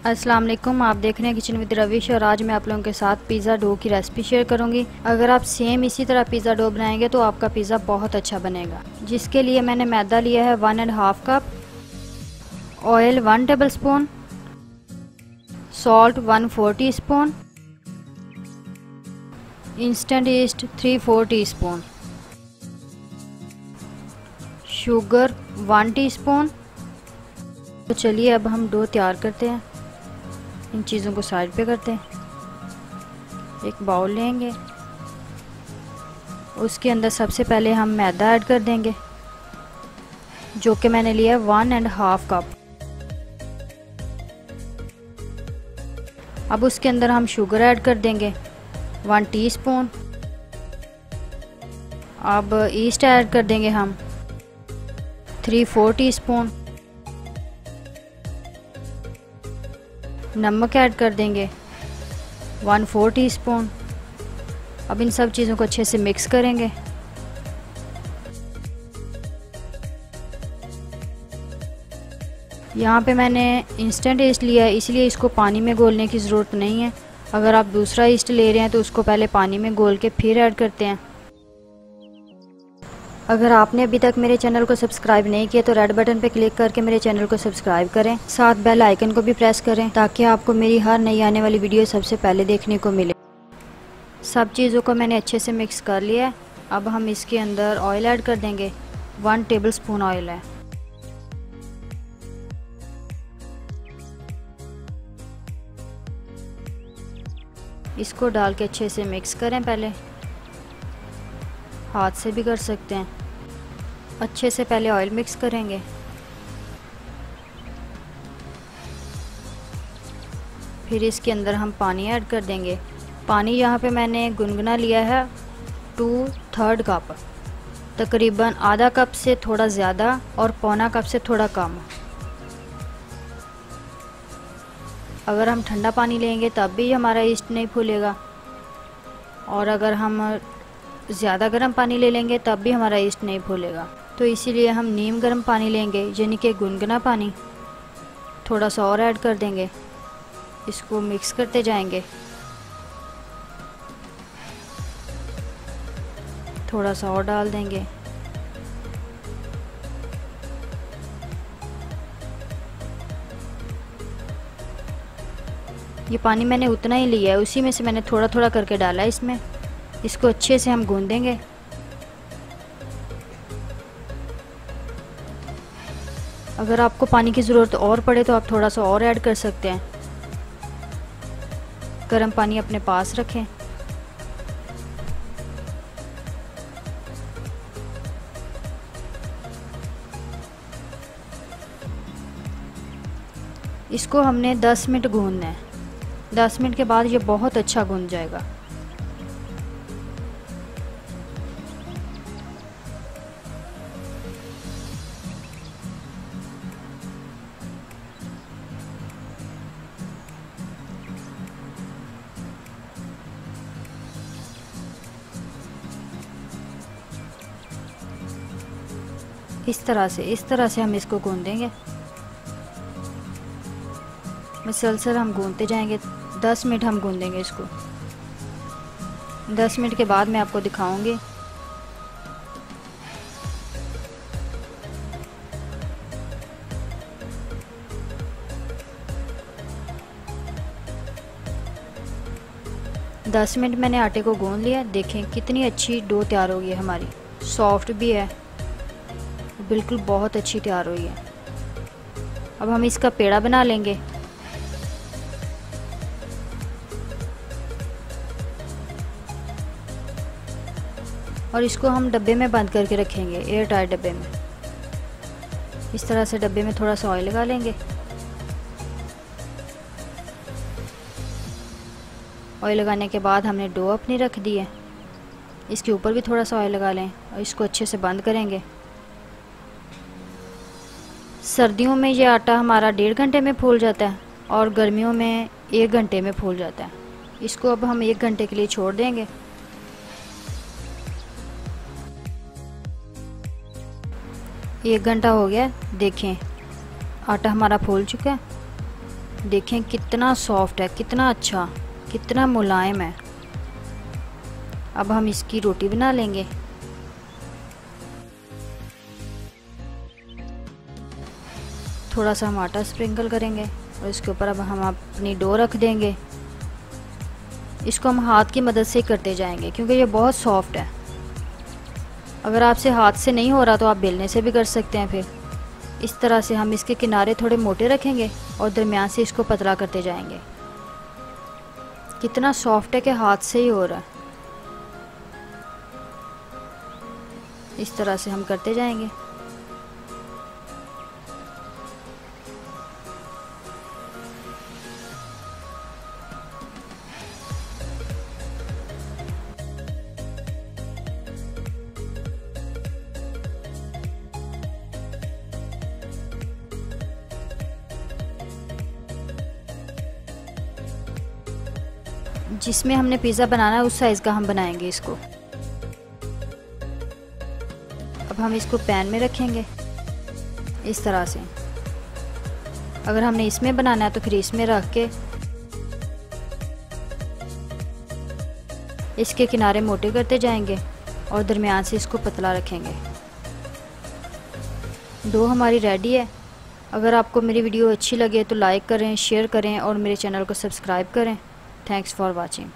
अस्सलाम वालेकुम, आप देख रहे हैं किचन विद रविश और आज मैं आप लोगों के साथ पिज़्ज़ा डो की रेसिपी शेयर करूंगी। अगर आप सेम इसी तरह पिज़्ज़ा डो बनाएंगे तो आपका पिज़्ज़ा बहुत अच्छा बनेगा। जिसके लिए मैंने मैदा लिया है 1.5 cup, oil 1 table spoon, salt 1/4 teaspoon, instant east 3/4 teaspoon, sugar 1 teaspoon. तो चलिए अब हम डो तैयार करते हैं। इन चीज़ों को साइड पे करते हैं। एक बाउल लेंगे, उसके अंदर सबसे पहले हम मैदा ऐड कर देंगे जो कि मैंने लिया 1.5 कप। अब उसके अंदर हम शुगर ऐड कर देंगे 1 टीस्पून। अब ईस्ट ऐड कर देंगे हम 3/4 टीस्पून। नमक ऐड कर देंगे 1/4 टीस्पून। अब इन सब चीज़ों को अच्छे से मिक्स करेंगे। यहाँ पे मैंने इंस्टेंट ईस्ट लिया है, इसलिए इसको पानी में घोलने की ज़रूरत नहीं है। अगर आप दूसरा ईस्ट ले रहे हैं तो उसको पहले पानी में घोल के फिर ऐड करते हैं। अगर आपने अभी तक मेरे चैनल को सब्सक्राइब नहीं किया तो रेड बटन पर क्लिक करके मेरे चैनल को सब्सक्राइब करें, साथ बेल आइकन को भी प्रेस करें ताकि आपको मेरी हर नई आने वाली वीडियो सबसे पहले देखने को मिले। सब चीज़ों को मैंने अच्छे से मिक्स कर लिया है। अब हम इसके अंदर ऑयल ऐड कर देंगे, 1 टेबल स्पून ऑयल है। इसको डाल के अच्छे से मिक्स करें। पहले हाथ से भी कर सकते हैं। अच्छे से पहले ऑयल मिक्स करेंगे, फिर इसके अंदर हम पानी ऐड कर देंगे। पानी यहाँ पे मैंने गुनगुना लिया है 2/3 कप, तकरीबन आधा कप से थोड़ा ज़्यादा और पौना कप से थोड़ा कम। अगर हम ठंडा पानी लेंगे तब भी हमारा ईस्ट नहीं फूलेगा, और अगर हम ज़्यादा गर्म पानी ले लेंगे तब भी हमारा ईस्ट नहीं फूलेगा। तो इसीलिए हम नीम गर्म पानी लेंगे, यानी कि गुनगुना पानी। थोड़ा सा और ऐड कर देंगे, इसको मिक्स करते जाएंगे। थोड़ा सा और डाल देंगे। ये पानी मैंने उतना ही लिया है, उसी में से मैंने थोड़ा थोड़ा करके डाला है इसमें। इसको अच्छे से हम गूंदेंगे। अगर आपको पानी की ज़रूरत और पड़े तो आप थोड़ा सा और ऐड कर सकते हैं। गर्म पानी अपने पास रखें। इसको हमने 10 मिनट गूंदना है। 10 मिनट के बाद ये बहुत अच्छा गूंद जाएगा। इस तरह से हम इसको गूंदेंगे। मुसलसल हम गूंदते जाएंगे। 10 मिनट हम गूंदेंगे इसको। 10 मिनट के बाद मैं आपको दिखाऊंगी। दस मिनट मैंने आटे को गूंद लिया। देखें कितनी अच्छी डो तैयार हो गई है हमारी। सॉफ्ट भी है, बिल्कुल बहुत अच्छी तैयार हुई है। अब हम इसका पेड़ा बना लेंगे। और इसको हम डब्बे में बंद करके रखेंगे, एयर टाइट डब्बे में। इस तरह से डब्बे में थोड़ा सा ऑयल लगा लेंगे। ऑयल लगाने के बाद हमने डो अपनी रख दी है। इसके ऊपर भी थोड़ा सा ऑयल लगा लें और इसको अच्छे से बंद करेंगे। सर्दियों में ये आटा हमारा 1.5 घंटे में फूल जाता है और गर्मियों में 1 घंटे में फूल जाता है। इसको अब हम 1 घंटे के लिए छोड़ देंगे। एक घंटा हो गया, देखें आटा हमारा फूल चुका है। देखें कितना सॉफ्ट है, कितना अच्छा, कितना मुलायम है। अब हम इसकी रोटी बना लेंगे। थोड़ा सा हम आटा स्प्रिंकल करेंगे और इसके ऊपर अब हम अपनी डो रख देंगे। इसको हम हाथ की मदद से करते जाएंगे क्योंकि ये बहुत सॉफ्ट है। अगर आपसे हाथ से नहीं हो रहा तो आप बेलने से भी कर सकते हैं। फिर इस तरह से हम इसके किनारे थोड़े मोटे रखेंगे और दरमियान से इसको पतला करते जाएंगे। कितना सॉफ्ट है कि हाथ से ही हो रहा है। इस तरह से हम करते जाएंगे। जिसमें हमने पिज़्ज़ा बनाना है उस साइज़ का हम बनाएंगे इसको। अब हम इसको पैन में रखेंगे इस तरह से। अगर हमने इसमें बनाना है तो फिर इसमें रख के इसके किनारे मोटे करते जाएंगे और दरमियान से इसको पतला रखेंगे। डो हमारी रेडी है। अगर आपको मेरी वीडियो अच्छी लगे तो लाइक करें, शेयर करें और मेरे चैनल को सब्सक्राइब करें। Thanks for watching.